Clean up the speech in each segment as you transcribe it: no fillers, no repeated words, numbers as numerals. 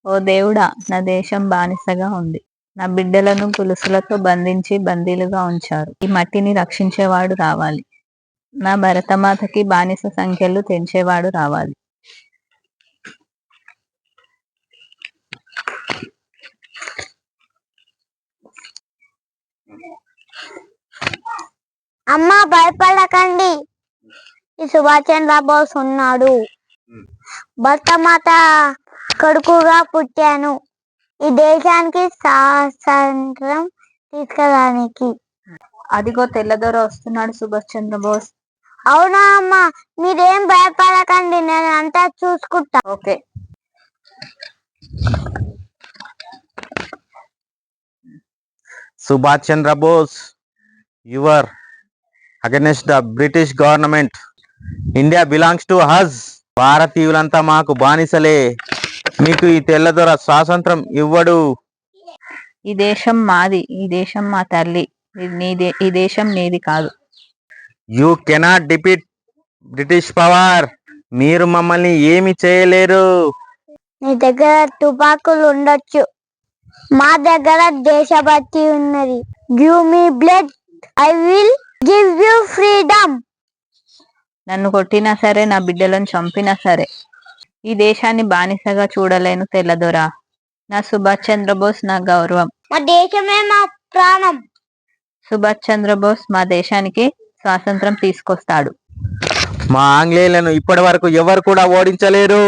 ఓ దేవుడా, నా దేశం బానిసగా ఉంది. నా బిడ్డలను పులుసులతో బంధించి బందీలుగా ఉంచారు. ఈ మట్టిని రక్షించేవాడు రావాలి. నా భరతమాతకి బానిస సంఖ్యలు తెంచేవాడు రావాలి. అమ్మా, భయపడకండి. ఈ సుభాష్ చంద్రబోస్ ఉన్నాడు. భరతమాత కొడుకుగా పుట్టాను ఈ దేశానికి స్వాతంత్రం తీసుకురానికి. అదిగో తెల్లదొర వస్తున్నాడు సుభాష్ చంద్రబోస్. అవునా అమ్మా, మీరేం భయపడకండి, నేను అంతా చూసుకుంటా. Okay. Subhash Chandra Bose, you are against the British government. India belongs to us. భారతీయులంతా మాకు బానిసలే. మీకు ఈ తెల్లదొర స్వాతంత్రం ఇవ్వడు. ఈ దేశం మాది. ఈ దేశం మా తల్లి. ఈ దేశం నీది కాదు. You cannot defeat British power. మీరు మమ్మల్ని ఏమి చేయలేరు. నీ దగ్గర తుపాకులు ఉండొచ్చు, మా దగ్గర దేశభక్తి ఉన్నది. Give me blood, I will give you freedom. నన్ను కొట్టినా సరే, నా బిడ్డలను చంపినా సరే, ఈ దేశాన్ని బానిసగా చూడలేను తెల్లదొర. నా సుభాష్ చంద్రబోస్ నా గౌరవం. మా దేశమే మా ప్రాణం. సుభాష్ చంద్రబోస్ మా దేశానికి స్వాతంత్రం తీసుకొస్తాడు. మా ఆంగ్లేయులను ఇప్పటి వరకు ఎవరు కూడా ఓడించలేరు.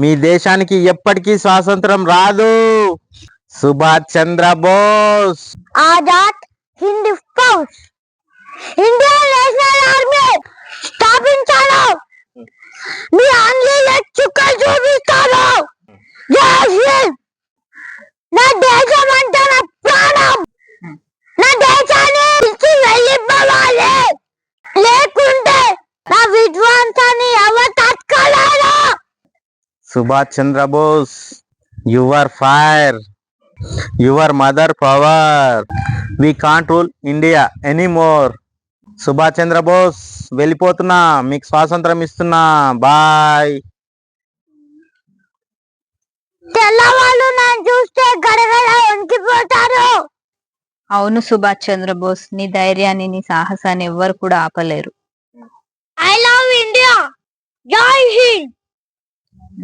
మీ దేశానికి ఎప్పటికీ స్వాతంత్రం రాదు. Subhash Chandrabose. Azad Hind Fauj, Indian National Army స్థాపించాను. మీ ఆంగ్లేయుల చుక్కలు చూపిస్తాను. జై హింద్. నా దేశం అంటే నా ప్రాణం. నా దేశాన్ని ఇచ్చి వెళ్ళిపోవాలి, లేకుంటే నా విధ్వంసాన్ని ఎవరు తట్టుకోలేరు. Subhash Chandrabose, your fire, your mother power. We can't rule India anymore. Subhash Chandrabose, వెళ్ళిపోతున్నా. మీకు స్వాతంత్రం ఇస్తున్నా. బాయ్. తెల్లవాళ్ళు నన్ను చూస్తే గడగడ వణికిపోతారు. అవును సుభాష్ చంద్రబోస్, నీ ధైర్యాన్ని, నీ సాహసాన్ని ఎవ్వరు కూడా ఆపలేరు. I love India. జై హింద్.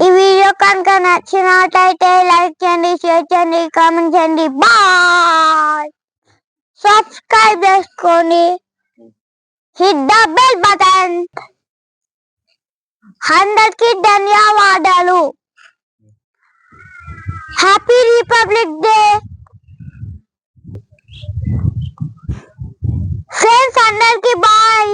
ఈ వీడియో కనుక నచ్చినట్లయితే లైక్ చేయండి, షేర్ చేయండి, కామెంట్ చేయండి. బాయ్. సబ్స్క్రైబ్ చేసుకోండి. Hit the bell button. అందరికీ ధన్యవాదాలు. Happy republic day friends. అందరికీ బాయ్.